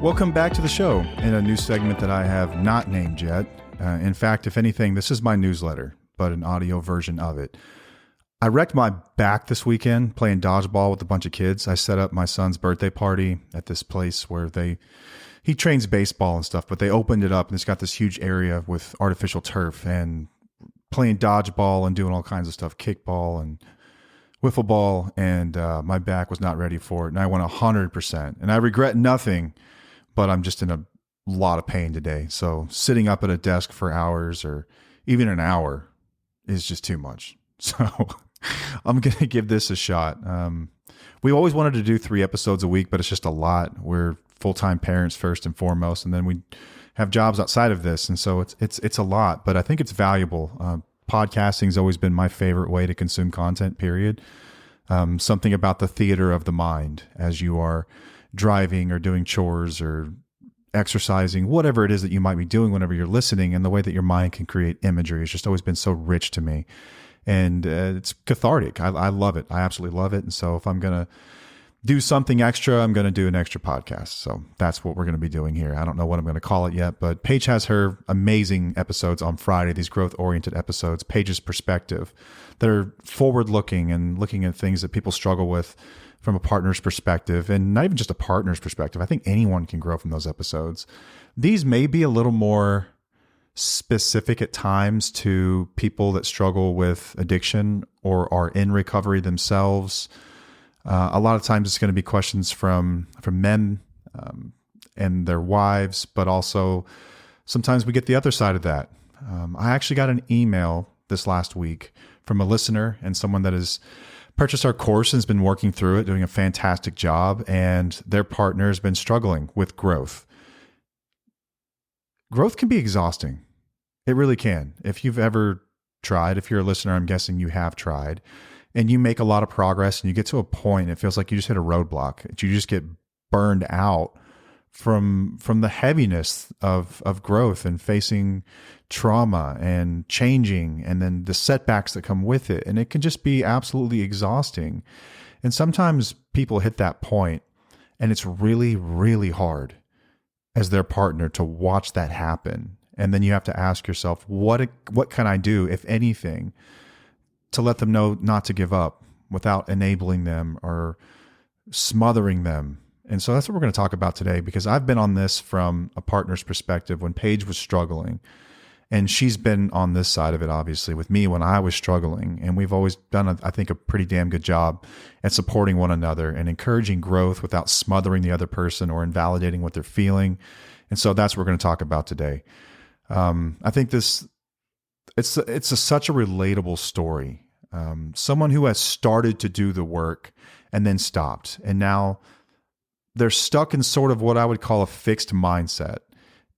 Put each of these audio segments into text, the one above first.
Welcome back to the show in a new segment that I have not named yet. In fact, if anything, this is my newsletter, but an audio version of it. I wrecked my back this weekend playing dodgeball with a bunch of kids. I set up my son's birthday party at this place where he trains baseball and stuff, but they opened it up and it's got this huge area with artificial turf and playing dodgeball and doing all kinds of stuff, kickball and wiffle ball. And my back was not ready for it. And I went 100%. And I regret nothing, but I'm just in a lot of pain today. So sitting up at a desk for hours or even an hour is just too much. So I'm going to give this a shot. We always wanted to do 3 episodes a week, but it's just a lot. We're full-time parents first and foremost, and then we have jobs outside of this. And so it's a lot, but I think it's valuable. Podcasting has always been my favorite way to consume content, period. Something about the theater of the mind as you are driving or doing chores or exercising, whatever it is that you might be doing whenever you're listening, and the way that your mind can create imagery has just always been so rich to me. And it's cathartic. I love it. I absolutely love it. And so if I'm going to do something extra, I'm going to do an extra podcast. So that's what we're going to be doing here. I don't know what I'm going to call it yet, but Paige has her amazing episodes on Friday, these growth-oriented episodes, Paige's perspective, that are forward-looking and looking at things that people struggle with from a partner's perspective, and not even just a partner's perspective. I think anyone can grow from those episodes. These may be a little more specific at times to people that struggle with addiction or are in recovery themselves. A lot of times it's going to be questions from men and their wives, but also sometimes we get the other side of that. I actually got an email this last week from a listener and someone that has purchased our course and has been working through it, doing a fantastic job, and their partner has been struggling with growth. Growth can be exhausting. It really can. If you've ever tried, if you're a listener, I'm guessing you have tried, and you make a lot of progress and you get to a point, it feels like you just hit a roadblock, that you just get burned out from the heaviness of growth and facing trauma and changing, and then the setbacks that come with it. And it can just be absolutely exhausting. And sometimes people hit that point and it's really, really hard as their partner to watch that happen. And then you have to ask yourself, what can I do, if anything, to let them know not to give up without enabling them or smothering them. And so that's what we're going to talk about today, because I've been on this from a partner's perspective when Paige was struggling, and she's been on this side of it, obviously, with me when I was struggling. And we've always done, I think, a pretty damn good job at supporting one another and encouraging growth without smothering the other person or invalidating what they're feeling. And so that's what we're going to talk about today. I think it's such a relatable story. Someone who has started to do the work and then stopped, and now they're stuck in sort of what I would call a fixed mindset,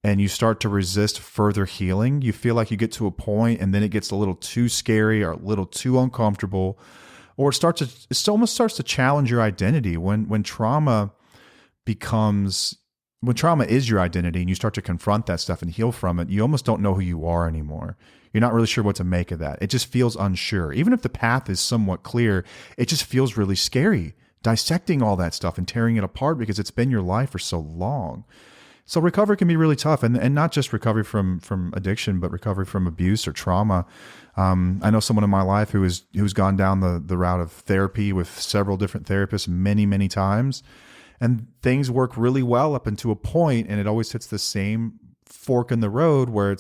and you start to resist further healing. You feel like you get to a point and then it gets a little too scary or a little too uncomfortable, or it almost starts to challenge your identity when trauma is your identity and you start to confront that stuff and heal from it. You almost don't know who you are anymore. You're not really sure what to make of that. It just feels unsure. Even if the path is somewhat clear, it just feels really scary, dissecting all that stuff and tearing it apart because it's been your life for so long. So recovery can be really tough, and not just recovery from addiction, but recovery from abuse or trauma. I know someone in my life who's gone down the route of therapy with several different therapists many, many times, and things work really well up until a point, and it always hits the same fork in the road where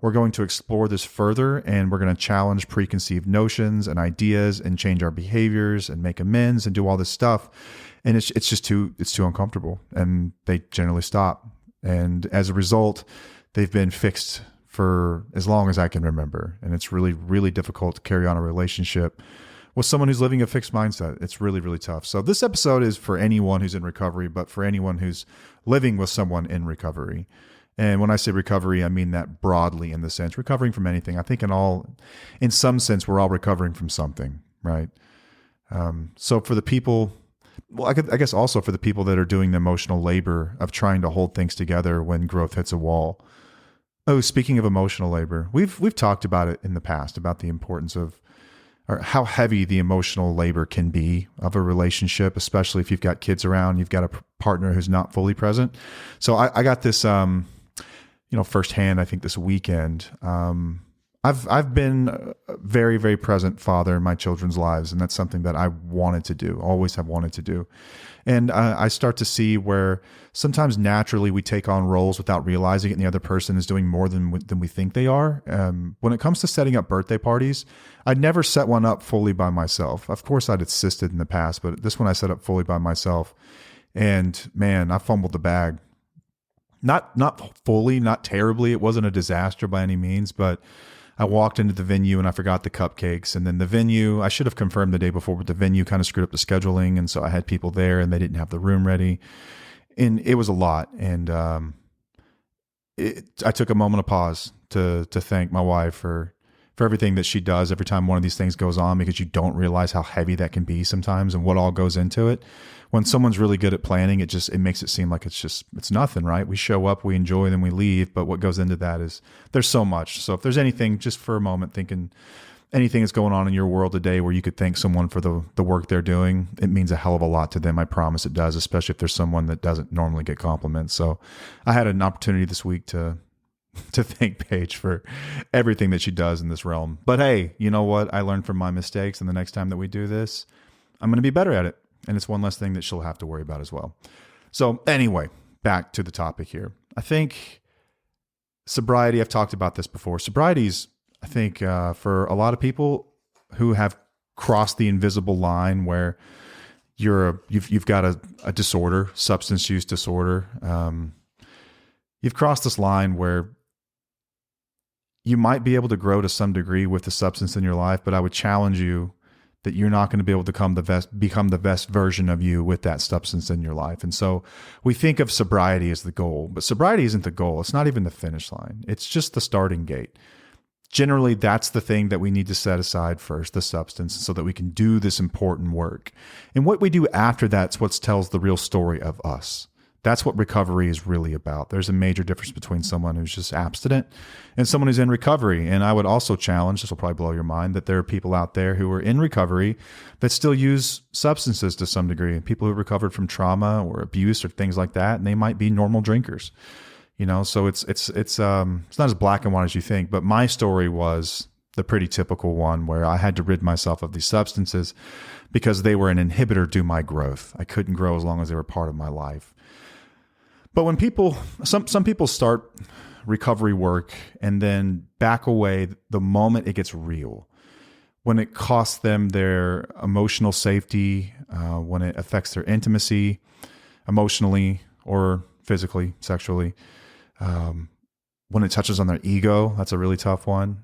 we're going to explore this further, and we're going to challenge preconceived notions and ideas and change our behaviors and make amends and do all this stuff. And it's just too uncomfortable, and they generally stop. And as a result, they've been fixed for as long as I can remember. And it's really, really difficult to carry on a relationship with someone who's living a fixed mindset. It's really, really tough. So this episode is for anyone who's in recovery, but for anyone who's living with someone in recovery. And when I say recovery, I mean that broadly, in the sense recovering from anything. I think in some sense, we're all recovering from something, right? So for the people, well, I guess also for the people that are doing the emotional labor of trying to hold things together when growth hits a wall. Oh, speaking of emotional labor, we've talked about it in the past, about the importance of or how heavy the emotional labor can be of a relationship, especially if you've got kids around, you've got a partner who's not fully present. So I got this, firsthand, I think this weekend. I've been a very, very present father in my children's lives, and that's something that I wanted to do, always have wanted to do. And I start to see where sometimes naturally we take on roles without realizing it, and the other person is doing more than we think they are. When it comes to setting up birthday parties, I'd never set one up fully by myself. Of course, I'd assisted in the past, but this one I set up fully by myself. And man, I fumbled the bag. Not fully, not terribly. It wasn't a disaster by any means, but I walked into the venue and I forgot the cupcakes. And then the venue, I should have confirmed the day before, but the venue kind of screwed up the scheduling. And so I had people there and they didn't have the room ready. And it was a lot. And I took a moment of pause to thank my wife for everything that she does every time one of these things goes on, because you don't realize how heavy that can be sometimes and what all goes into it. When someone's really good at planning, it makes it seem like it's nothing, right? We show up, we enjoy, then we leave. But what goes into that is there's so much. So if there's anything, just for a moment, thinking anything that's going on in your world today where you could thank someone for the work they're doing, it means a hell of a lot to them. I promise it does, especially if there's someone that doesn't normally get compliments. So I had an opportunity this week to thank Paige for everything that she does in this realm. But hey, you know what? I learned from my mistakes, and the next time that we do this, I'm going to be better at it. And it's one less thing that she'll have to worry about as well. So anyway, back to the topic here. I think sobriety, I've talked about this before. Sobriety's, I think, for a lot of people who have crossed the invisible line where you've got a disorder, substance use disorder. You've crossed this line where you might be able to grow to some degree with the substance in your life, but I would challenge you that you're not going to be able to become the best version of you with that substance in your life. And so we think of sobriety as the goal, but sobriety isn't the goal. It's not even the finish line. It's just the starting gate. Generally, that's the thing that we need to set aside first, the substance, so that we can do this important work. And what we do after that's what tells the real story of us. That's what recovery is really about. There's a major difference between someone who's just abstinent and someone who's in recovery. And I would also challenge, this will probably blow your mind, that there are people out there who are in recovery that still use substances to some degree. People who recovered from trauma or abuse or things like that, and they might be normal drinkers. So it's not as black and white as you think. But my story was the pretty typical one where I had to rid myself of these substances because they were an inhibitor to my growth. I couldn't grow as long as they were part of my life. But when some people start recovery work and then back away the moment it gets real, when it costs them their emotional safety, when it affects their intimacy, emotionally or physically, sexually, when it touches on their ego, that's a really tough one,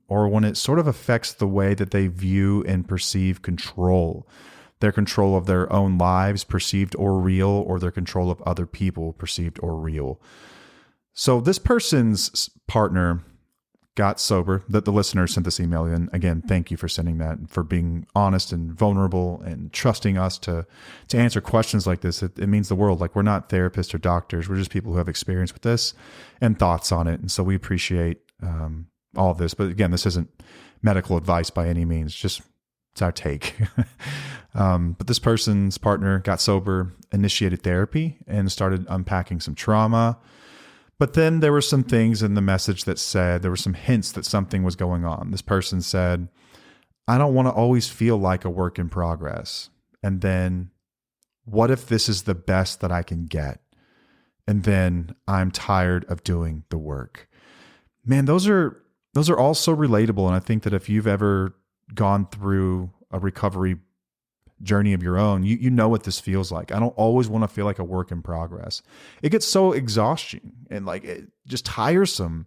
or when it sort of affects the way that they view and perceive control. Their control of their own lives, perceived or real, or their control of other people, perceived or real. So this person's partner got sober. The listener sent this email in. Again, thank you for sending that and for being honest and vulnerable and trusting us to answer questions like this. It means the world. Like, we're not therapists or doctors. We're just people who have experience with this and thoughts on it. And so we appreciate all of this. But again, this isn't medical advice by any means. Just it's our take. But this person's partner got sober, initiated therapy, and started unpacking some trauma. But then there were some things in the message that said, there were some hints that something was going on. This person said, I don't want to always feel like a work in progress. And then, what if this is the best that I can get? And then I'm tired of doing the work. Man, those are all so relatable. And I think that if you've ever gone through a recovery journey of your own, you know what this feels like. I don't always want to feel like a work in progress. It gets so exhausting and like it just tiresome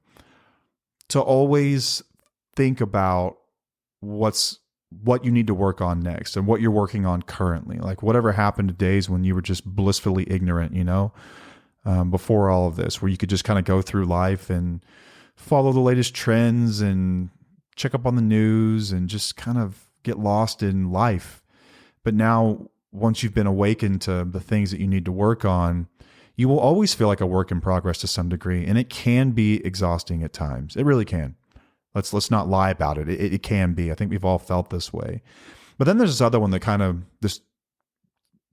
to always think about what you need to work on next and what you're working on currently. Like whatever happened to days when you were just blissfully ignorant, before all of this, where you could just kind of go through life and follow the latest trends and check up on the news and just kind of get lost in life. But now, once you've been awakened to the things that you need to work on, you will always feel like a work in progress to some degree. And it can be exhausting at times. It really can. Let's not lie about it. It can be. I think we've all felt this way. But then there's this other one that kind of, this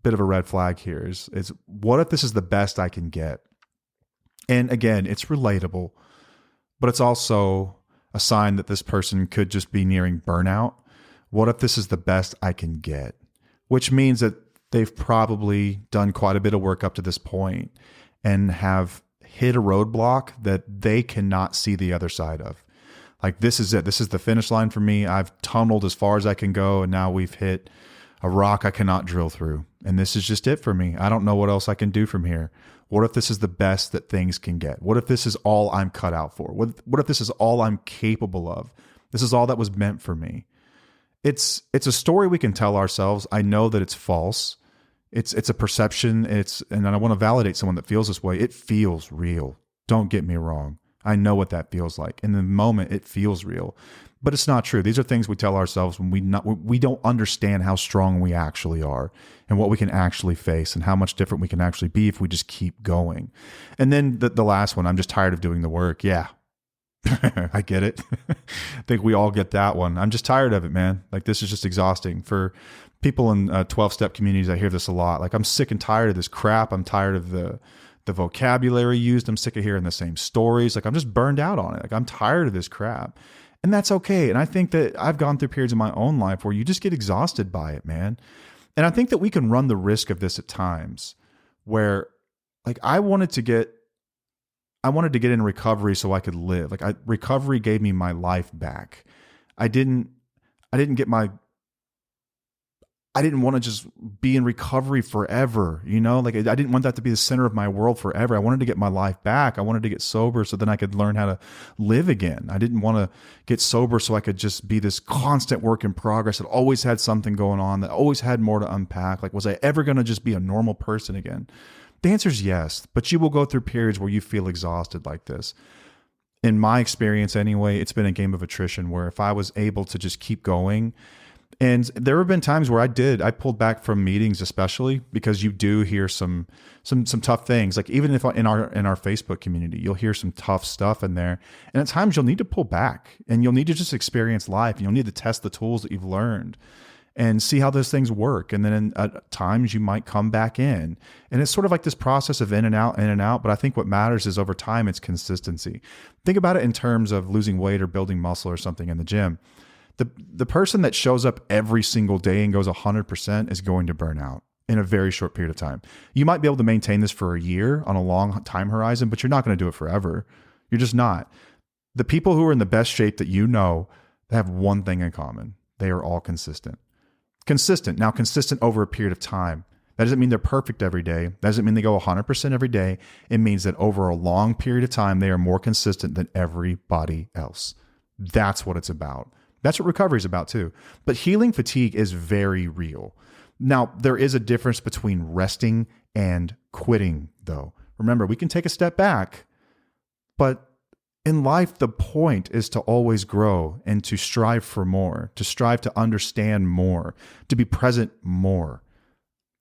bit of a red flag here is what if this is the best I can get? And again, it's relatable, but it's also a sign that this person could just be nearing burnout. What if this is the best I can get? Which means that they've probably done quite a bit of work up to this point and have hit a roadblock that they cannot see the other side of. Like, this is it. This is the finish line for me. I've tunneled as far as I can go, and now we've hit a rock I cannot drill through. And this is just it for me. I don't know what else I can do from here. What if this is the best that things can get? What if this is all I'm cut out for? What if this is all I'm capable of? This is all that was meant for me. It's a story we can tell ourselves. I know that it's false. It's a perception. And I want to validate someone that feels this way. It feels real. Don't get me wrong. I know what that feels like. In the moment, it feels real, but it's not true. These are things we tell ourselves when we don't understand how strong we actually are and what we can actually face and how much different we can actually be if we just keep going. And then the last one, I'm just tired of doing the work. Yeah, I get it. I think we all get that one. I'm just tired of it, man. Like, this is just exhausting. For people in 12-step communities, I hear this a lot. Like, I'm sick and tired of this crap. I'm tired of the vocabulary used. I'm sick of hearing the same stories. Like, I'm just burned out on it. Like, I'm tired of this crap. And that's okay. And I think that I've gone through periods in my own life where you just get exhausted by it, man. And I think that we can run the risk of this at times where, like, I wanted to get in recovery so I could live. Like, recovery gave me my life back. I didn't want to just be in recovery forever, you know? Like, I didn't want that to be the center of my world forever. I wanted to get my life back. I wanted to get sober so then I could learn how to live again. I didn't want to get sober so I could just be this constant work in progress that always had something going on, that always had more to unpack. Like, was I ever going to just be a normal person again? The answer is yes, but you will go through periods where you feel exhausted like this. In my experience anyway, it's been a game of attrition where if I was able to just keep going. And there have been times where I pulled back from meetings, especially because you do hear some tough things. Like, even if in our Facebook community, you'll hear some tough stuff in there. And at times you'll need to pull back and you'll need to just experience life. And you'll need to test the tools that you've learned and see how those things work. And then at times you might come back in. And it's sort of like this process of in and out. But I think what matters is over time, it's consistency. Think about it in terms of losing weight or building muscle or something in the gym. The person that shows up every single day and goes 100% is going to burn out in a very short period of time. You might be able to maintain this for a year on a long time horizon, but you're not going to do it forever. You're just not. The people who are in the best shape that you know, they have one thing in common. They are all consistent. Now, consistent over a period of time. That doesn't mean they're perfect every day. That doesn't mean they go 100% every day. It means that over a long period of time, they are more consistent than everybody else. That's what it's about. That's what recovery is about too. But healing fatigue is very real. Now, there is a difference between resting and quitting, though. Remember, we can take a step back, but in life, the point is to always grow and to strive for more, to strive to understand more, to be present more.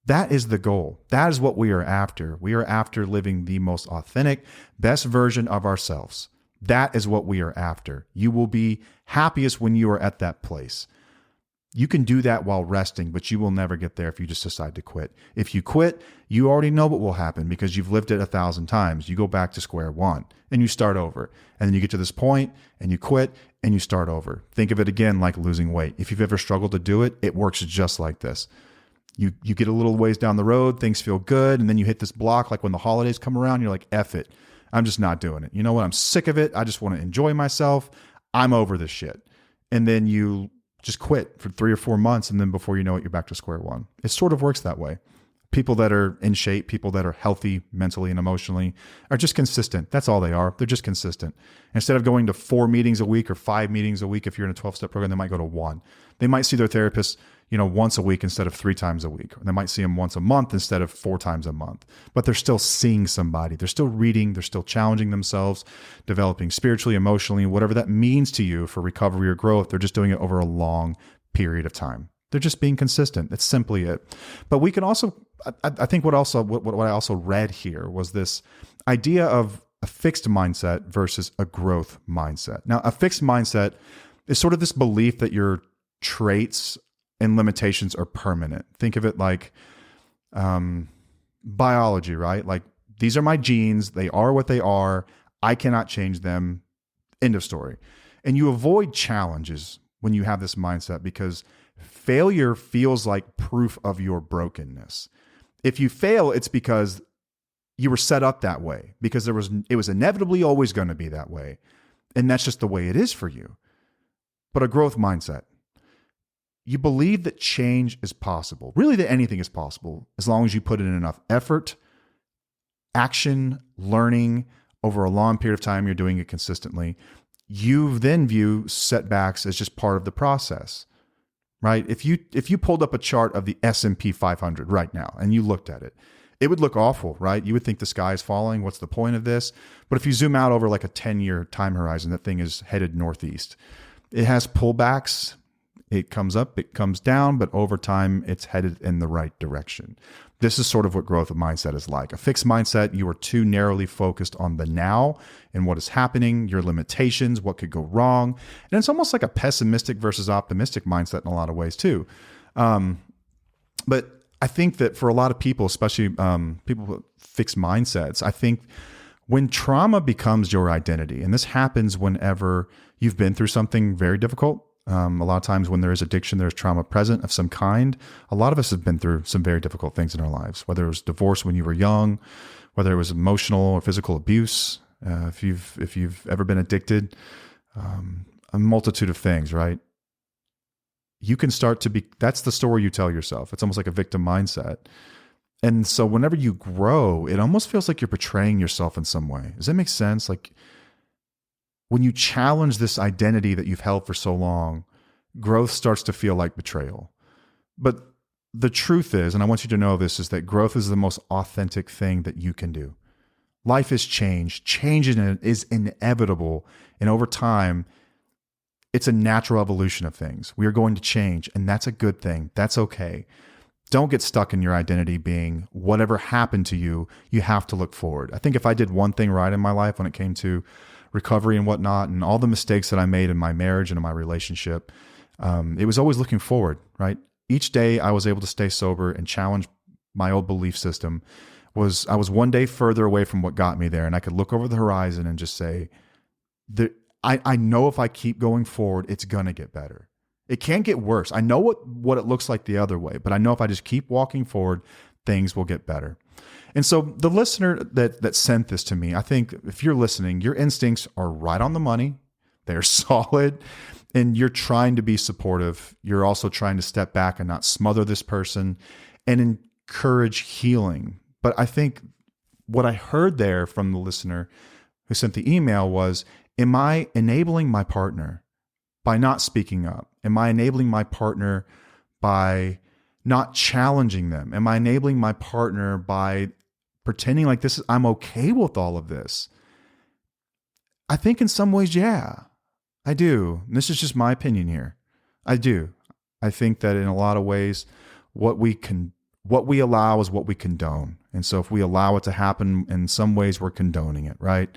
That is the goal. That is what we are after. We are after living the most authentic, best version of ourselves. That is what we are after. You will be happiest when you are at that place. You can do that while resting, but you will never get there if you just decide to quit. If you quit, you already know what will happen because you've lived it 1,000 times. You go back to square one and you start over. And then you get to this point and you quit and you start over. Think of it again like losing weight. If you've ever struggled to do it, it works just like this. You get a little ways down the road, things feel good, and then you hit this block like when the holidays come around, you're like, F it. I'm just not doing it. You know what? I'm sick of it. I just want to enjoy myself. I'm over this shit. And then you just quit for 3 or 4 months. And then before you know it, you're back to square one. It sort of works that way. People that are in shape, people that are healthy mentally and emotionally are just consistent. That's all they are. They're just consistent. Instead of going to 4 meetings a week or 5 meetings a week, if you're in a 12-step program, they might go to 1. They might see their therapist, once a week instead of 3 times a week. Or they might see them once a month instead of 4 times a month. But they're still seeing somebody. They're still reading. They're still challenging themselves, developing spiritually, emotionally, whatever that means to you for recovery or growth. They're just doing it over a long period of time. They're just being consistent. That's simply it. But we can also, I think what I also read here was this idea of a fixed mindset versus a growth mindset. Now, a fixed mindset is sort of this belief that your traits and limitations are permanent. Think of it like biology, right? Like, these are my genes. They are what they are. I cannot change them. End of story. And you avoid challenges when you have this mindset because failure feels like proof of your brokenness. If you fail, it's because you were set up that way, because it was inevitably always going to be that way. And that's just the way it is for you. But a growth mindset, you believe that change is possible, really that anything is possible, as long as you put in enough effort, action, learning over a long period of time, you're doing it consistently. You then view setbacks as just part of the process, right? If you pulled up a chart of the S&P 500 right now and you looked at it, it would look awful, right? You would think the sky is falling. What's the point of this? But if you zoom out over like a 10-year time horizon, that thing is headed northeast. It has pullbacks. It comes up, it comes down, but over time, it's headed in the right direction. This is sort of what growth mindset is like. A fixed mindset, you are too narrowly focused on the now and what is happening, your limitations, what could go wrong. And it's almost like a pessimistic versus optimistic mindset in a lot of ways too. But I think that for a lot of people, especially people with fixed mindsets, I think when trauma becomes your identity, and this happens whenever you've been through something very difficult. A lot of times when there is addiction, there's trauma present of some kind. A lot of us have been through some very difficult things in our lives, whether it was divorce when you were young, whether it was emotional or physical abuse, if you've ever been addicted, a multitude of things, right? You can start to be, that's the story you tell yourself. It's almost like a victim mindset. And so whenever you grow, it almost feels like you're betraying yourself in some way. Does that make sense? Like, when you challenge this identity that you've held for so long, growth starts to feel like betrayal. But the truth is, and I want you to know this, is that growth is the most authentic thing that you can do. Life is change. Change is inevitable. And over time, it's a natural evolution of things. We are going to change, and that's a good thing. That's okay. Don't get stuck in your identity being whatever happened to you, you have to look forward. I think if I did one thing right in my life when it came to recovery and whatnot, and all the mistakes that I made in my marriage and in my relationship, it was always looking forward, right? Each day I was able to stay sober and challenge my old belief system. I was one day further away from what got me there, and I could look over the horizon and just say, I know if I keep going forward, it's going to get better. It can't get worse. I know what it looks like the other way, but I know if I just keep walking forward, things will get better. And so the listener that sent this to me, I think if you're listening, your instincts are right on the money. They're solid, and you're trying to be supportive. You're also trying to step back and not smother this person and encourage healing. But I think what I heard there from the listener who sent the email was, am I enabling my partner by not speaking up? Am I enabling my partner by not challenging them? Am I enabling my partner by pretending like I'm okay with all of this? I think in some ways, yeah, I do. And this is just my opinion here. I do. I think that in a lot of ways, what we allow is what we condone. And so if we allow it to happen, in some ways we're condoning it, right?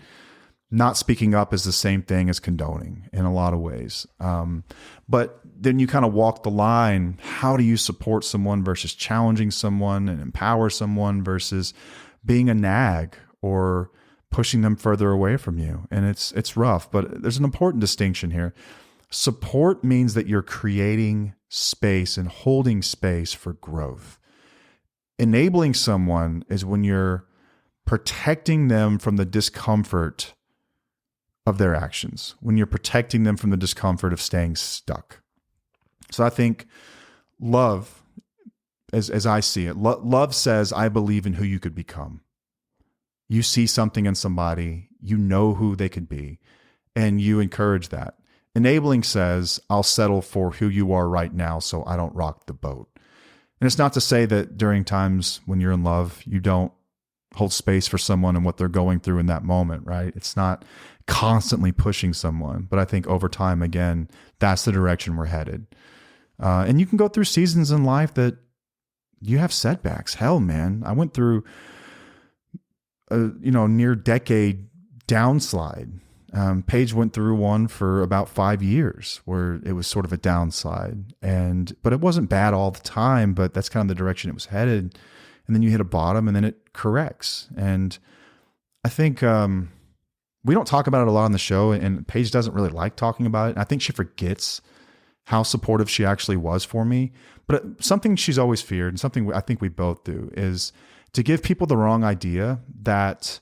Not speaking up is the same thing as condoning in a lot of ways. But then you kind of walk the line. How do you support someone versus challenging someone and empower someone versus being a nag or pushing them further away from you? And it's rough, but there's an important distinction here. Support means that you're creating space and holding space for growth. Enabling someone is when you're protecting them from the discomfort of their actions, when you're protecting them from the discomfort of staying stuck. So I think love, as I see it, love says, I believe in who you could become. You see something in somebody, you know who they could be, and you encourage that. Enabling says, I'll settle for who you are right now so I don't rock the boat. And it's not to say that during times when you're in love, you don't hold space for someone and what they're going through in that moment, right? It's not constantly pushing someone. But I think over time, again, that's the direction we're headed. And you can go through seasons in life that you have setbacks. Hell, man, I went through a near decade downslide. Paige went through one for about 5 years where it was sort of a downslide, but it wasn't bad all the time, but that's kind of the direction it was headed. And then you hit a bottom and then it corrects. And I think, we don't talk about it a lot on the show, and Paige doesn't really like talking about it. And I think she forgets how supportive she actually was for me. But something she's always feared, and something I think we both do, is to give people the wrong idea that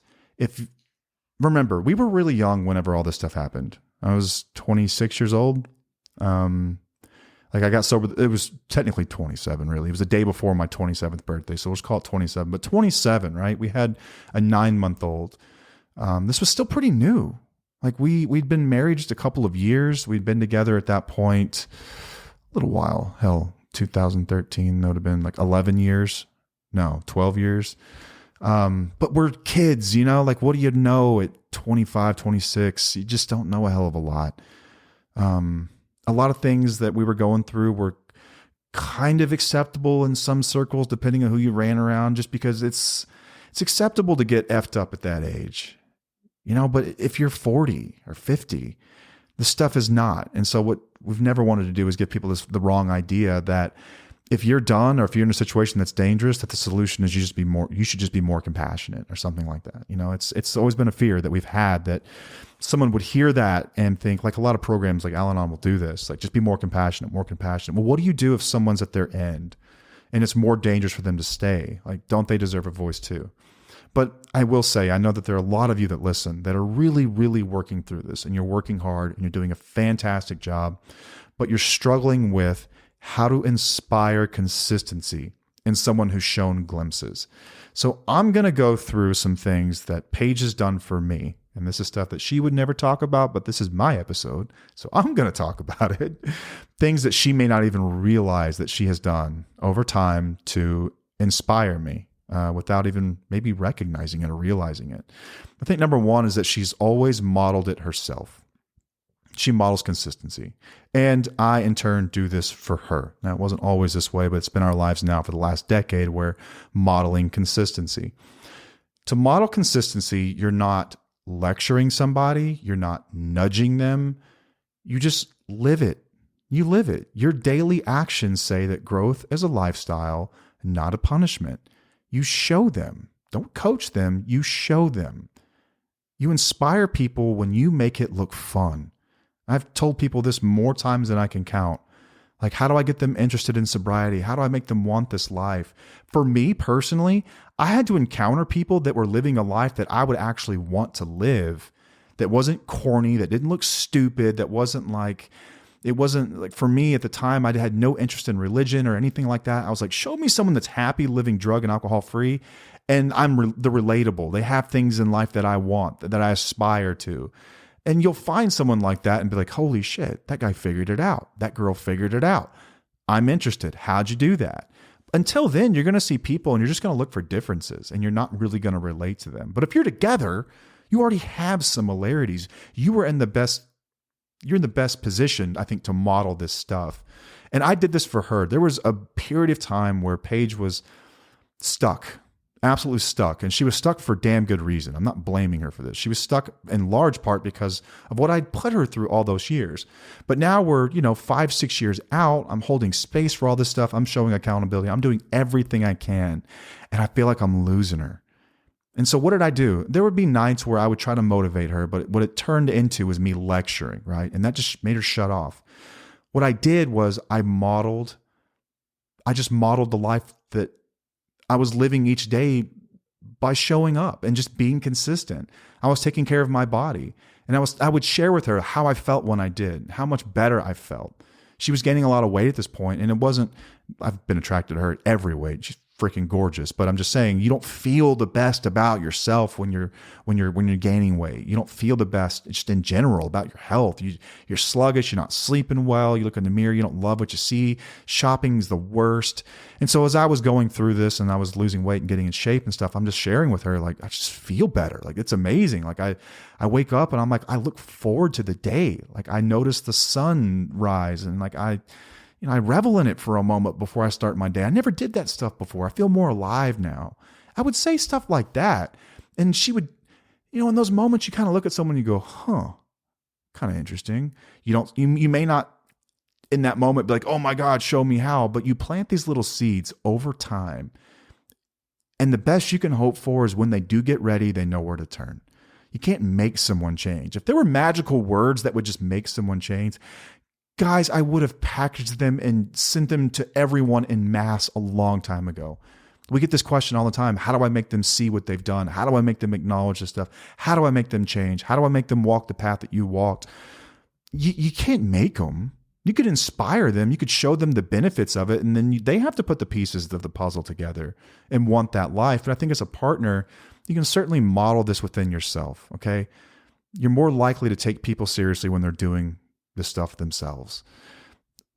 remember, we were really young whenever all this stuff happened. I was 26 years old. I got sober. It was technically 27, really. It was the day before my 27th birthday. So let's call it 27, but 27, right? We had a 9-month-old. This was still pretty new. Like we'd been married just a couple of years. We'd been together at that point a little while. Hell, 2013, that would have been like 11 years. No, 12 years. But we're kids, like what do you know at 25, 26? You just don't know a hell of a lot. A lot of things that we were going through were kind of acceptable in some circles, depending on who you ran around, just because it's acceptable to get effed up at that age, but if you're 40 or 50, this stuff is not. And so what we've never wanted to do is give people the wrong idea that if you're done or if you're in a situation that's dangerous, that the solution is you should just be more compassionate or something like that. It's always been a fear that we've had, that someone would hear that and think, like a lot of programs like Al-Anon will do this, like just be more compassionate, more compassionate. Well, what do you do if someone's at their end and it's more dangerous for them to stay? Like, don't they deserve a voice too? But I will say, I know that there are a lot of you that listen that are really, really working through this, and you're working hard and you're doing a fantastic job, but you're struggling with how to inspire consistency in someone who's shown glimpses. So I'm going to go through some things that Paige has done for me. And this is stuff that she would never talk about, but this is my episode, so I'm going to talk about it. Things that she may not even realize that she has done over time to inspire me without even maybe recognizing it or realizing it. I think number one is that she's always modeled it herself. She models consistency. And I, in turn, do this for her. Now, it wasn't always this way, but it's been our lives now for the last decade, where modeling consistency. To model consistency, you're not lecturing somebody. You're not nudging them. You just live it. You live it. Your daily actions say that growth is a lifestyle, not a punishment. You show them. Don't coach them. You show them. You inspire people when you make it look fun. I've told people this more times than I can count. Like, how do I get them interested in sobriety? How do I make them want this life? For me personally, I had to encounter people that were living a life that I would actually want to live, that wasn't corny, that didn't look stupid, that wasn't like, it wasn't like, for me at the time, I had no interest in religion or anything like that. I was like, show me someone that's happy living drug and alcohol free, and I'm the relatable. They have things in life that I want, that I aspire to. And you'll find someone like that and be like, holy shit, that guy figured it out. That girl figured it out. I'm interested. How'd you do that? Until then, you're going to see people and you're just going to look for differences, and you're not really going to relate to them. But if you're together, you already have similarities. You're in the best position, I think, to model this stuff. And I did this for her. There was a period of time where Paige was stuck. Absolutely stuck. And she was stuck for damn good reason. I'm not blaming her for this. She was stuck in large part because of what I'd put her through all those years. But now we're, 5-6 years out. I'm holding space for all this stuff. I'm showing accountability. I'm doing everything I can. And I feel like I'm losing her. And so what did I do? There would be nights where I would try to motivate her, but what it turned into was me lecturing, right? And that just made her shut off. What I did was I just modeled the life that I was living each day by showing up and just being consistent. I was taking care of my body, and I would share with her how I felt when I did, how much better I felt. She was gaining a lot of weight at this point, and I've been attracted to her at every weight. She's freaking gorgeous, but I'm just saying, you don't feel the best about yourself when you're gaining weight. You don't feel the best just in general about your health. You're sluggish. You're not sleeping well. You look in the mirror. You don't love what you see. Shopping's the worst. And so as I was going through this and I was losing weight and getting in shape and stuff, I'm just sharing with her, like, I just feel better. Like, it's amazing. Like I wake up and I'm like, I look forward to the day. Like, I notice the sun rise, and like I revel in it for a moment before I start my day. I never did that stuff before. I feel more alive now. I would say stuff like that. And she would, In those moments, you kind of look at someone and you go, huh, kind of interesting. You may not in that moment be like, oh my God, show me how, but you plant these little seeds over time. And the best you can hope for is when they do get ready, they know where to turn. You can't make someone change. If there were magical words that would just make someone change, guys, I would have packaged them and sent them to everyone in mass a long time ago. We get this question all the time. How do I make them see what they've done? How do I make them acknowledge this stuff? How do I make them change? How do I make them walk the path that you walked? You can't make them. You could inspire them. You could show them the benefits of it. And then they have to put the pieces of the puzzle together and want that life. But I think as a partner, you can certainly model this within yourself. Okay. You're more likely to take people seriously when they're doing the stuff themselves.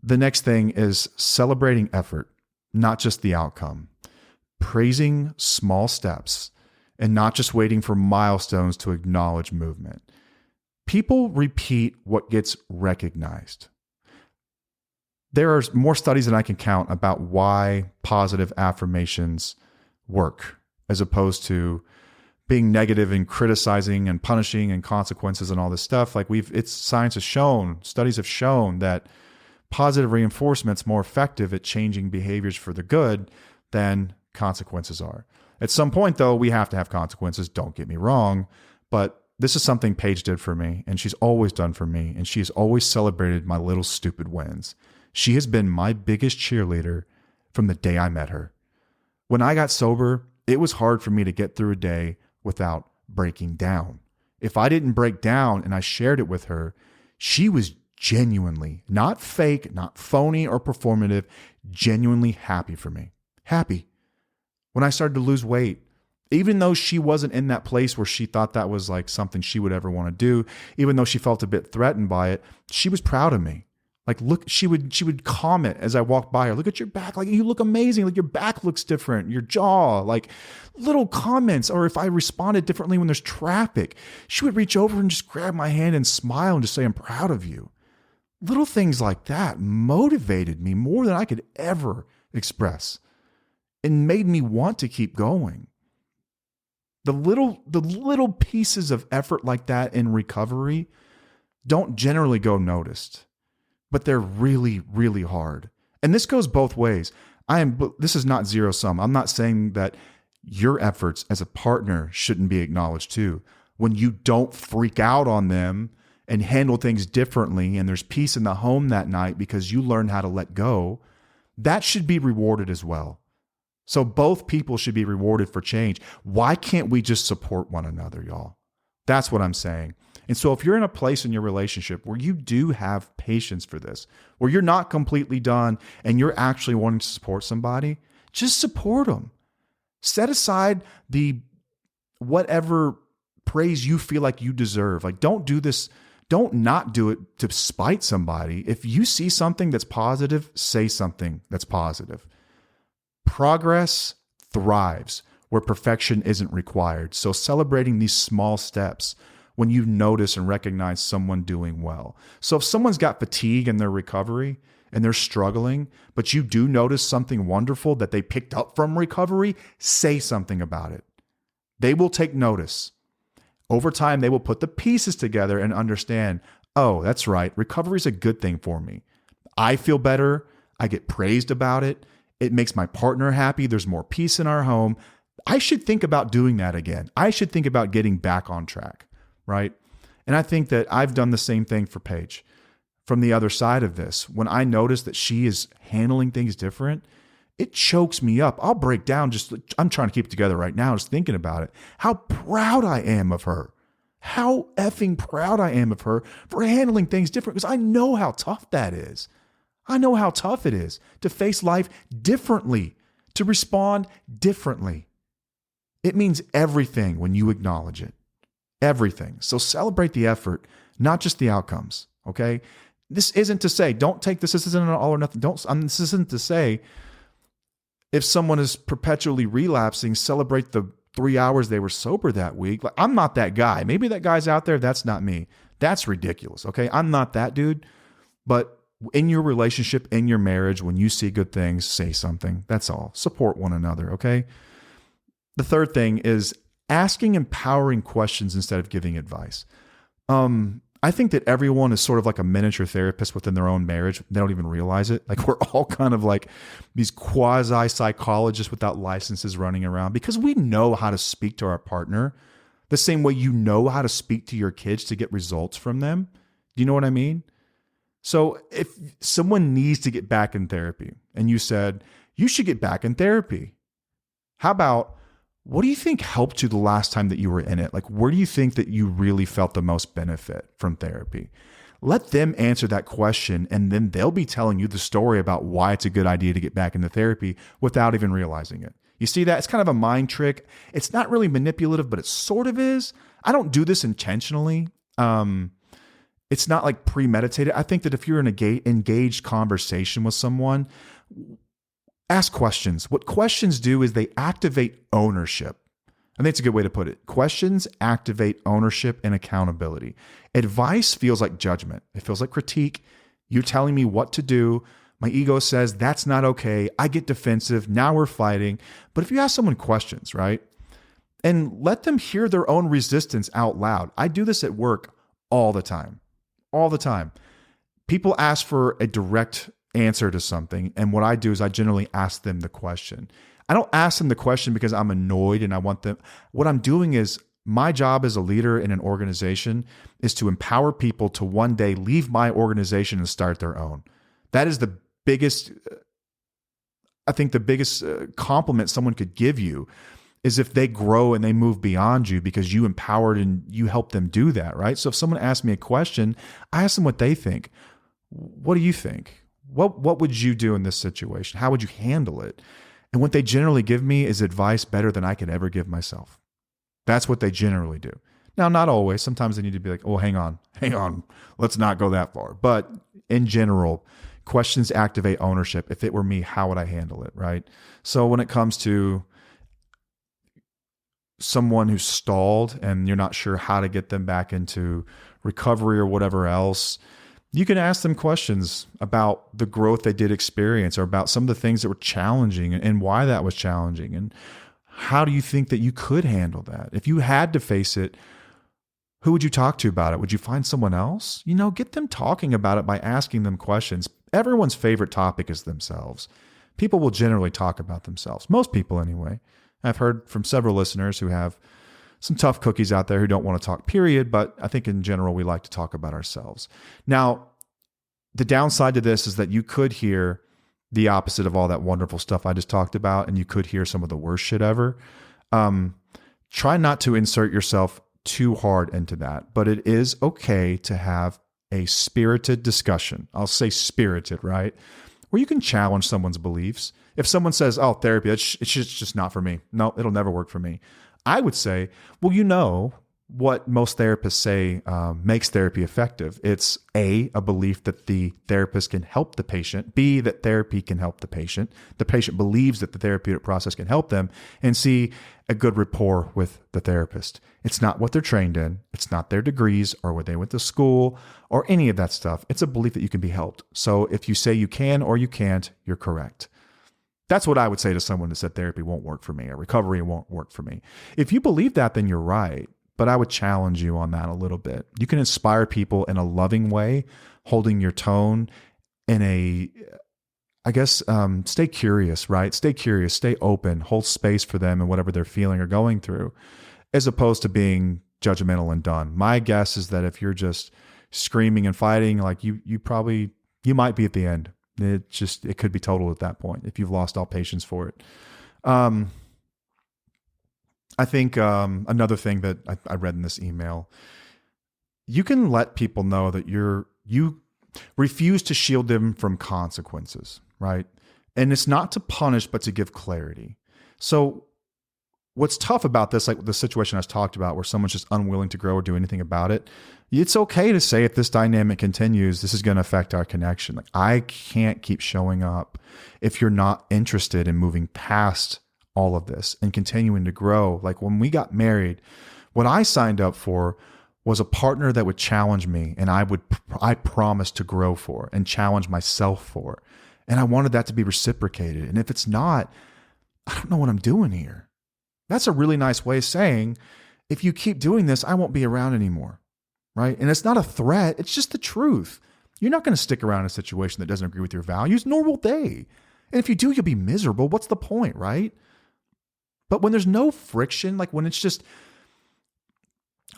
The next thing is celebrating effort, not just the outcome. Praising small steps and not just waiting for milestones to acknowledge movement. People repeat what gets recognized. There are more studies than I can count about why positive affirmations work as opposed to being negative and criticizing and punishing and consequences and all this stuff. Science has shown, studies have shown that positive reinforcement's more effective at changing behaviors for the good than consequences are. At some point, though, we have to have consequences. Don't get me wrong, but this is something Paige did for me, and she's always done for me, and she has always celebrated my little stupid wins. She has been my biggest cheerleader from the day I met her. When I got sober, it was hard for me to get through a day without breaking down. If I didn't break down and I shared it with her, she was genuinely, not fake, not phony or performative, genuinely happy for me. Happy. When I started to lose weight, even though she wasn't in that place where she thought that was like something she would ever want to do, even though she felt a bit threatened by it, she was proud of me. Like, look, she would comment as I walked by her, look at your back. Like, you look amazing. Like, your back looks different, your jaw, like little comments. Or if I responded differently when there's traffic, she would reach over and just grab my hand and smile and just say, I'm proud of you. Little things like that motivated me more than I could ever express and made me want to keep going. The little pieces of effort like that in recovery don't generally go noticed, but they're really, really hard. And this goes both ways. This is not zero sum. I'm not saying that your efforts as a partner shouldn't be acknowledged too. When you don't freak out on them and handle things differently and there's peace in the home that night because you learn how to let go, that should be rewarded as well. So both people should be rewarded for change. Why can't we just support one another, y'all? That's what I'm saying. And so if you're in a place in your relationship where you do have patience for this, where you're not completely done and you're actually wanting to support somebody, just support them. Set aside the whatever praise you feel like you deserve. Like, don't do this. Don't not do it to spite somebody. If you see something that's positive, say something that's positive. Progress thrives where perfection isn't required. So celebrating these small steps when you notice and recognize someone doing well. So if someone's got fatigue in their recovery and they're struggling, but you do notice something wonderful that they picked up from recovery, say something about it. They will take notice. Over time, they will put the pieces together and understand, oh, that's right, recovery is a good thing for me. I feel better. I get praised about it. It makes my partner happy. There's more peace in our home. I should think about doing that again. I should think about getting back on track, right? And I think that I've done the same thing for Paige. From the other side of this, when I notice that she is handling things different, it chokes me up. I'll break down. I'm trying to keep it together right now, just thinking about it. How proud I am of her. How effing proud I am of her for handling things different, because I know how tough that is. I know how tough it is to face life differently, to respond differently. It means everything when you acknowledge it. Everything. So celebrate the effort, not just the outcomes, okay? This isn't to say, don't take this isn't an all or nothing. This isn't to say if someone is perpetually relapsing, celebrate the 3 hours they were sober that week. Like, I'm not that guy. Maybe that guy's out there. That's not me. That's ridiculous, okay? I'm not that dude. But in your relationship, in your marriage, when you see good things, say something. That's all. Support one another, okay? The third thing is asking empowering questions instead of giving advice. I think that everyone is sort of like a miniature therapist within their own marriage. They don't even realize it. Like we're all kind of like these quasi psychologists without licenses running around because we know how to speak to our partner the same way you know how to speak to your kids to get results from them. Do you know what I mean? So if someone needs to get back in therapy and you said, you should get back in therapy, how about, what do you think helped you the last time that you were in it? Like, where do you think that you really felt the most benefit from therapy? Let them answer that question, and then they'll be telling you the story about why it's a good idea to get back into therapy without even realizing it. You see that? It's kind of a mind trick. It's not really manipulative, but it sort of is. I don't do this intentionally. It's not like premeditated. I think that if you're in an engaged conversation with someone, ask questions. What questions do is they activate ownership. I think it's a good way to put it. Questions activate ownership and accountability. Advice feels like judgment. It feels like critique. You're telling me what to do. My ego says, that's not okay. I get defensive. Now we're fighting. But if you ask someone questions, right, and let them hear their own resistance out loud. I do this at work all the time. All the time. People ask for a direct answer to something. And what I do is I generally ask them the question. I don't ask them the question because I'm annoyed and I want them. What I'm doing is my job as a leader in an organization is to empower people to one day leave my organization and start their own. That is the biggest, I think the biggest compliment someone could give you is if they grow and they move beyond you because you empowered and you help them do that, right? So if someone asks me a question, I ask them what they think. What do you think? What would you do in this situation? How would you handle it? And what they generally give me is advice better than I could ever give myself. That's what they generally do. Now, not always. Sometimes they need to be like, oh, hang on. Let's not go that far. But in general, questions activate ownership. If it were me, how would I handle it, right? So when it comes to someone who's stalled and you're not sure how to get them back into recovery or whatever else, you can ask them questions about the growth they did experience or about some of the things that were challenging and why that was challenging. And how do you think that you could handle that? If you had to face it, who would you talk to about it? Would you find someone else? Get them talking about it by asking them questions. Everyone's favorite topic is themselves. People will generally talk about themselves. Most people anyway. I've heard from several listeners who have some tough cookies out there who don't want to talk, period. But I think in general, we like to talk about ourselves. Now, the downside to this is that you could hear the opposite of all that wonderful stuff I just talked about, and you could hear some of the worst shit ever. Try not to insert yourself too hard into that, but it is okay to have a spirited discussion. I'll say spirited, right? Where you can challenge someone's beliefs. If someone says, oh, therapy, it's just not for me. No, it'll never work for me. I would say, well, what most therapists say makes therapy effective. It's A, a belief that the therapist can help the patient. B, that therapy can help the patient. The patient believes that the therapeutic process can help them. And C, a good rapport with the therapist. It's not what they're trained in. It's not their degrees or where they went to school or any of that stuff. It's a belief that you can be helped. So if you say you can or you can't, you're correct. That's what I would say to someone that said therapy won't work for me or recovery won't work for me. If you believe that, then you're right. But I would challenge you on that a little bit. You can inspire people in a loving way, holding your tone in stay curious, right? Stay curious, stay open, hold space for them and whatever they're feeling or going through, as opposed to being judgmental and done. My guess is that if you're just screaming and fighting, like you might be at the end. It could be total at that point if you've lost all patience for it. I think another thing that I read in this email, you can let people know that you refuse to shield them from consequences, right? And it's not to punish, but to give clarity. So what's tough about this, like the situation I talked about where someone's just unwilling to grow or do anything about it, it's okay to say if this dynamic continues, this is going to affect our connection. Like I can't keep showing up if you're not interested in moving past all of this and continuing to grow. Like when we got married, what I signed up for was a partner that would challenge me and I promised to grow for and challenge myself for. And I wanted that to be reciprocated. And if it's not, I don't know what I'm doing here. That's a really nice way of saying, if you keep doing this, I won't be around anymore, right? And it's not a threat. It's just the truth. You're not going to stick around in a situation that doesn't agree with your values, nor will they. And if you do, you'll be miserable. What's the point, right? But when there's no friction, like when it's just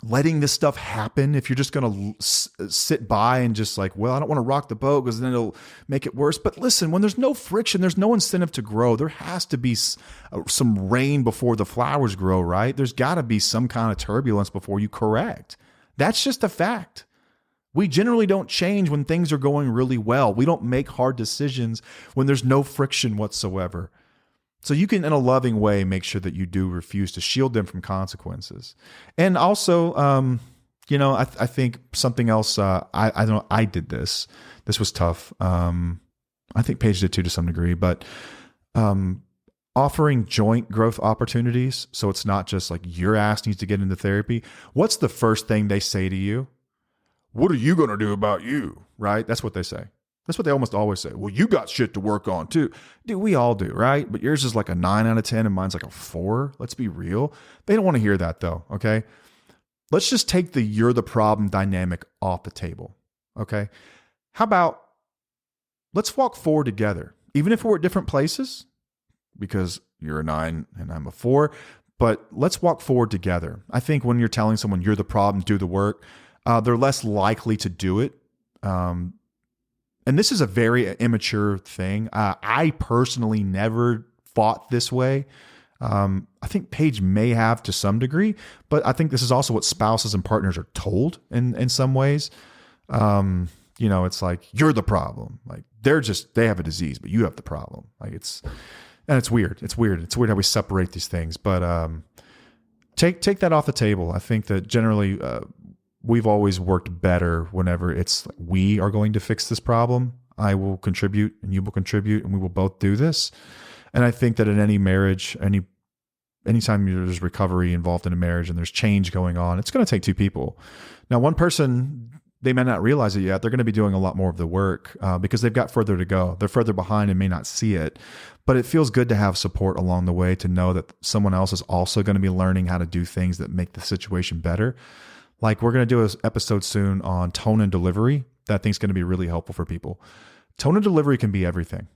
letting this stuff happen, if you're just going to sit by and just like, well, I don't want to rock the boat because then it'll make it worse. But listen, when there's no friction, there's no incentive to grow. There has to be some rain before the flowers grow, right? There's got to be some kind of turbulence before you correct. That's just a fact. We generally don't change when things are going really well. We don't make hard decisions when there's no friction whatsoever. So you can, in a loving way, make sure that you do refuse to shield them from consequences. And also, I think something else, I don't know, I did this. This was tough. I think Paige did too to some degree, but offering joint growth opportunities. So it's not just like your ass needs to get into therapy. What's the first thing they say to you? What are you going to do about you? Right? That's what they say. That's what they almost always say. Well, you got shit to work on too. Dude, we all do, right? But yours is like a 9 out of 10 and mine's like a 4. Let's be real. They don't want to hear that though, okay? Let's just take the you're the problem dynamic off the table, okay? How about let's walk forward together, even if we're at different places, because you're a 9 and I'm a 4, but let's walk forward together. I think when you're telling someone you're the problem, do the work, they're less likely to do it. And this is a very immature thing. I personally never fought this way. I think Paige may have to some degree, but I think this is also what spouses and partners are told in some ways. It's like, you're the problem. Like they have a disease, but you have the problem. Like it's weird. It's weird. It's weird how we separate these things, but take that off the table. I think that generally, we've always worked better whenever it's like, we are going to fix this problem. I will contribute and you will contribute and we will both do this. And I think that in any marriage, anytime there's recovery involved in a marriage and there's change going on, it's going to take two people. Now, one person, they may not realize it yet. They're going to be doing a lot more of the work because they've got further to go. They're further behind and may not see it, but it feels good to have support along the way to know that someone else is also going to be learning how to do things that make the situation better. Like we're going to do an episode soon on tone and delivery that I think is going to be really helpful for people. Tone and delivery can be everything.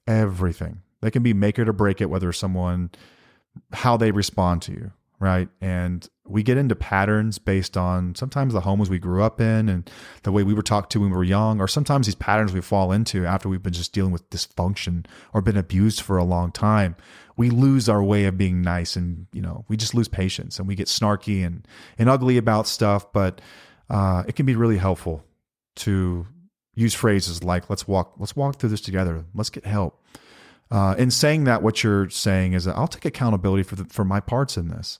Everything. They can be make it or break it, whether how they respond to you, right? And we get into patterns based on sometimes the homes we grew up in and the way we were talked to when we were young, or sometimes these patterns we fall into after we've been just dealing with dysfunction or been abused for a long time. We lose our way of being nice and, we just lose patience and we get snarky and ugly about stuff. But it can be really helpful to use phrases like, let's walk through this together. Let's get help. In saying that, what you're saying is that I'll take accountability for my parts in this.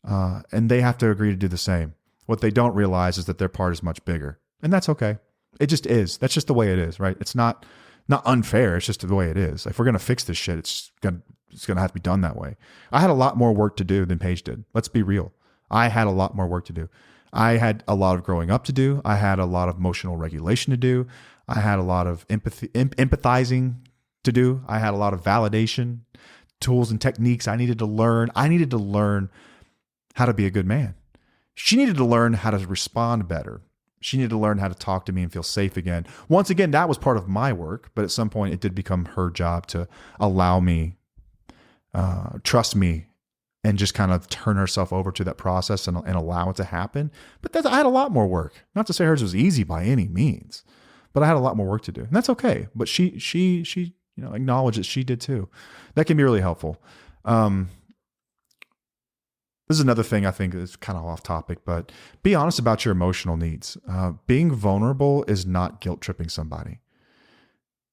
And they have to agree to do the same. What they don't realize is that their part is much bigger, and that's okay. It just is. That's just the way it is, right? It's not unfair. It's just the way it is. If we're going to fix this shit, it's going to have to be done that way. I had a lot more work to do than Paige did. Let's be real. I had a lot more work to do. I had a lot of growing up to do. I had a lot of emotional regulation to do. I had a lot of empathizing to do. I had a lot of validation tools and techniques I needed to learn. I needed to learn how to be a good man. She needed to learn how to respond better. She needed to learn how to talk to me and feel safe again. Once again, that was part of my work, but at some point it did become her job to allow me, trust me, and just kind of turn herself over to that process and allow it to happen. But I had a lot more work. Not to say hers was easy by any means, but I had a lot more work to do, and that's okay. But she acknowledged that she did too. That can be really helpful. This is another thing I think is kind of off topic, but be honest about your emotional needs. Being vulnerable is not guilt tripping somebody.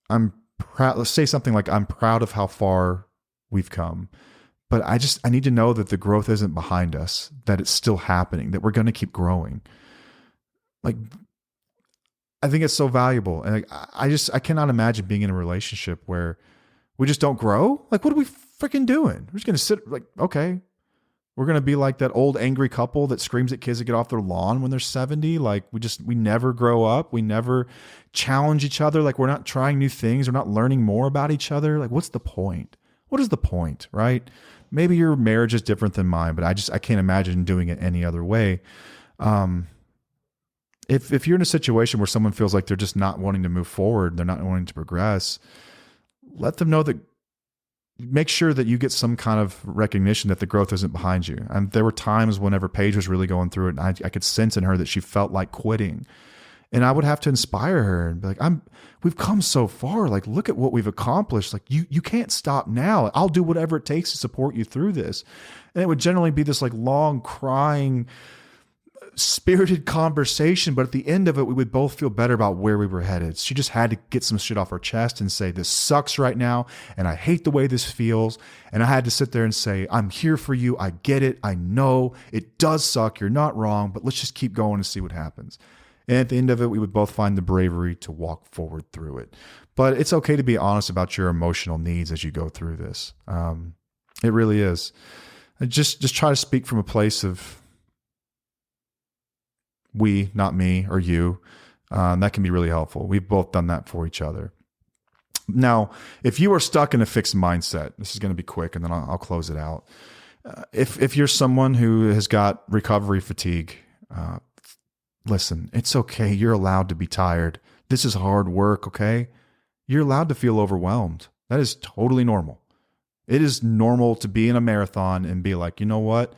I'm proud. Let's say something like, I'm proud of how far we've come, but I need to know that the growth isn't behind us, that it's still happening, that we're going to keep growing. Like, I think it's so valuable. And I cannot imagine being in a relationship where we just don't grow. Like, what are we freaking doing? We're just going to sit like, okay. We're going to be like that old angry couple that screams at kids to get off their lawn when they're 70. Like we never grow up. We never challenge each other. Like we're not trying new things. We're not learning more about each other. Like what's the point? What is the point, right? maybe your marriage is different than mine, but I can't imagine doing it any other way. If you're in a situation where someone feels like they're just not wanting to move forward, they're not wanting to progress, let them know that, make sure that you get some kind of recognition that the growth isn't behind you. And there were times whenever Paige was really going through it, and I could sense in her that she felt like quitting. And I would have to inspire her and be like, we've come so far. Like, look at what we've accomplished. Like, you can't stop now. I'll do whatever it takes to support you through this. And it would generally be this like long crying, spirited conversation, but at the end of it, we would both feel better about where we were headed. She just had to get some shit off her chest and say, this sucks right now, and I hate the way this feels. And I had to sit there and say, I'm here for you. I get it. I know it does suck. You're not wrong, but let's just keep going and see what happens. And at the end of it, we would both find the bravery to walk forward through it. But it's okay to be honest about your emotional needs as you go through this. It really is. Just try to speak from a place of we, not me or you. That can be really helpful. We've both done that for each other. Now, if you are stuck in a fixed mindset, this is going to be quick and then I'll close it out. If you're someone who has got recovery fatigue, listen, it's okay. You're allowed to be tired. This is hard work, okay? You're allowed to feel overwhelmed. That is totally normal. It is normal to be in a marathon and be like, you know what?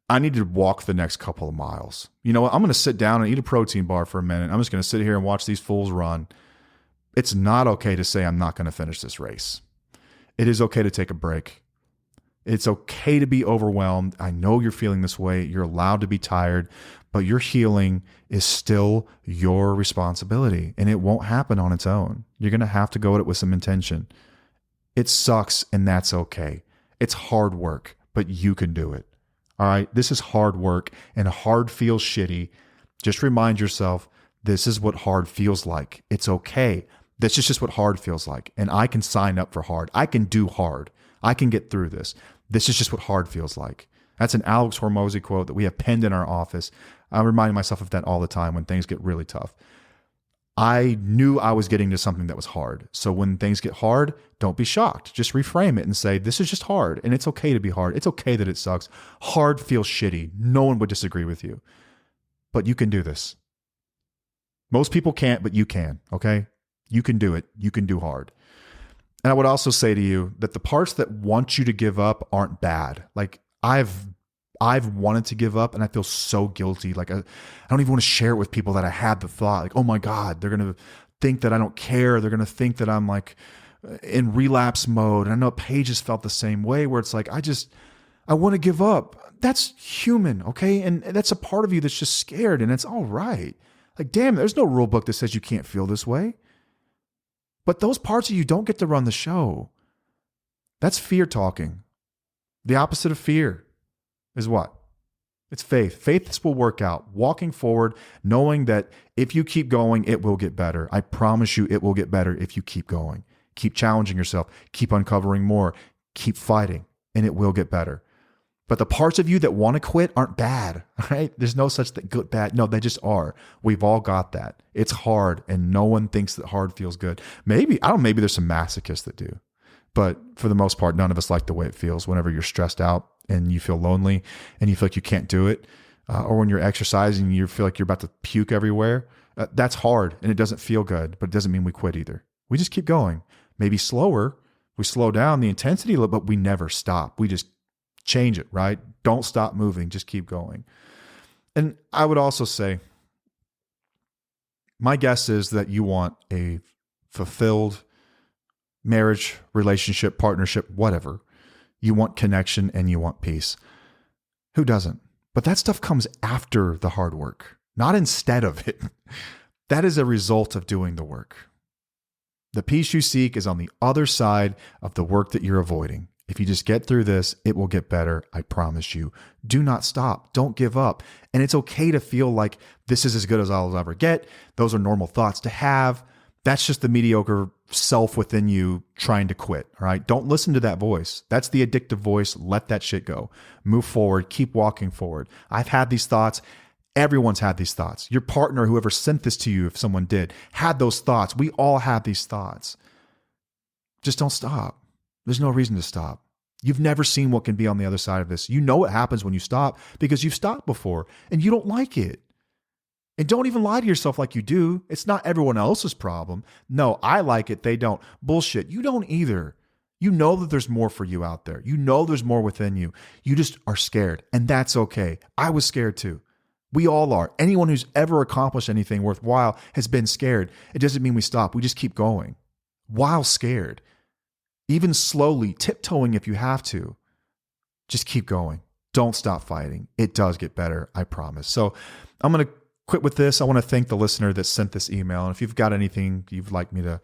I need to walk the next couple of miles. You know what? I'm going to sit down and eat a protein bar for a minute. I'm just going to sit here and watch these fools run. It's not okay to say I'm not going to finish this race. It is okay to take a break. It's okay to be overwhelmed. I know you're feeling this way. You're allowed to be tired, but your healing is still your responsibility, and it won't happen on its own. You're going to have to go at it with some intention. It sucks, and that's okay. It's hard work, but you can do it. All right, this is hard work, and hard feels shitty. Just remind yourself, this is what hard feels like. It's okay. This is just what hard feels like. And I can sign up for hard. I can do hard. I can get through this. This is just what hard feels like. That's an Alex Hormozy quote that we have penned in our office. I'm reminding myself of that all the time when things get really tough. I knew I was getting to something that was hard. So when things get hard, don't be shocked. Just reframe it and say, this is just hard. And it's okay to be hard. It's okay that it sucks. Hard feels shitty. No one would disagree with you. But you can do this. Most people can't, but you can, okay? You can do it. You can do hard. And I would also say to you that the parts that want you to give up aren't bad. Like I've wanted to give up and I feel so guilty. Like I don't even want to share it with people that I had the thought like, oh my God, they're going to think that I don't care. They're going to think that I'm like in relapse mode. And I know Paige has felt the same way where it's like, I want to give up. That's human. Okay. And that's a part of you that's just scared and it's all right. Like, damn, there's no rule book that says you can't feel this way. But those parts of you don't get to run the show. That's fear talking. The opposite of fear is what? It's faith. Faith this will work out. Walking forward, knowing that if you keep going, it will get better. I promise you it will get better if you keep going. Keep challenging yourself. Keep uncovering more. Keep fighting, and it will get better. But the parts of you that want to quit aren't bad, right? There's no such thing, good, bad. No, they just are. We've all got that. It's hard, and no one thinks that hard feels good. Maybe there's some masochists that do. But for the most part, none of us like the way it feels whenever you're stressed out and you feel lonely and you feel like you can't do it. Or when you're exercising and you feel like you're about to puke everywhere. That's hard and it doesn't feel good, but it doesn't mean we quit either. We just keep going. Maybe slower. We slow down the intensity a little, but we never stop. We just change it, right? Don't stop moving. Just keep going. And I would also say, my guess is that you want a fulfilled marriage, relationship, partnership, whatever. You want connection and you want peace. Who doesn't? But that stuff comes after the hard work, not instead of it. That is a result of doing the work. The peace you seek is on the other side of the work that you're avoiding. If you just get through this, it will get better. I promise you. Do not stop. Don't give up. And it's okay to feel like this is as good as I'll ever get. Those are normal thoughts to have. That's just the mediocre self within you trying to quit. All right. Don't listen to that voice. That's the addictive voice. Let that shit go. Move forward. Keep walking forward. I've had these thoughts. Everyone's had these thoughts. Your partner, whoever sent this to you, if someone did, had those thoughts. We all have these thoughts. Just don't stop. There's no reason to stop. You've never seen what can be on the other side of this. You know what happens when you stop because you've stopped before and you don't like it. And don't even lie to yourself like you do. It's not everyone else's problem. No, I like it. They don't. Bullshit. You don't either. You know that there's more for you out there. You know there's more within you. You just are scared. And that's okay. I was scared too. We all are. Anyone who's ever accomplished anything worthwhile has been scared. It doesn't mean we stop. We just keep going while scared. Even slowly, tiptoeing if you have to. Just keep going. Don't stop fighting. It does get better. I promise. So I'm going to quit with this. I want to thank the listener that sent this email. And if you've got anything you'd like me to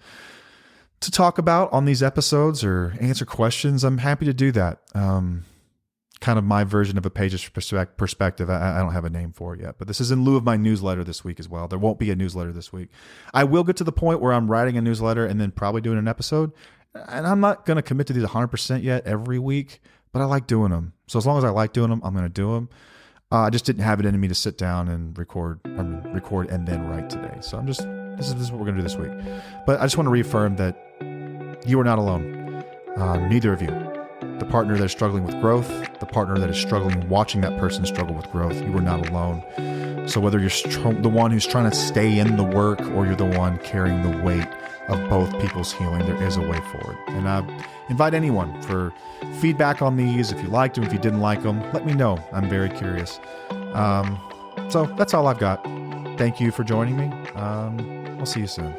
talk about on these episodes or answer questions, I'm happy to do that. Kind of my version of a page's perspective. I don't have a name for it yet, but this is in lieu of my newsletter this week as well. There won't be a newsletter this week. I will get to the point where I'm writing a newsletter and then probably doing an episode. And I'm not going to commit to these 100% yet every week, but I like doing them. So as long as I like doing them, I'm going to do them. I just didn't have it in me to sit down and record and then write today. So this is what we're going to do this week. But I just want to reaffirm that you are not alone. Neither of you. The partner that is struggling with growth, the partner that is struggling watching that person struggle with growth, you are not alone. So whether you're the one who's trying to stay in the work or you're the one carrying the weight of both people's healing, there is a way forward. And I invite anyone for feedback on these. If you liked them, if you didn't like them, let me know. I'm very curious. So that's all I've got. Thank you for joining me. I'll see you soon.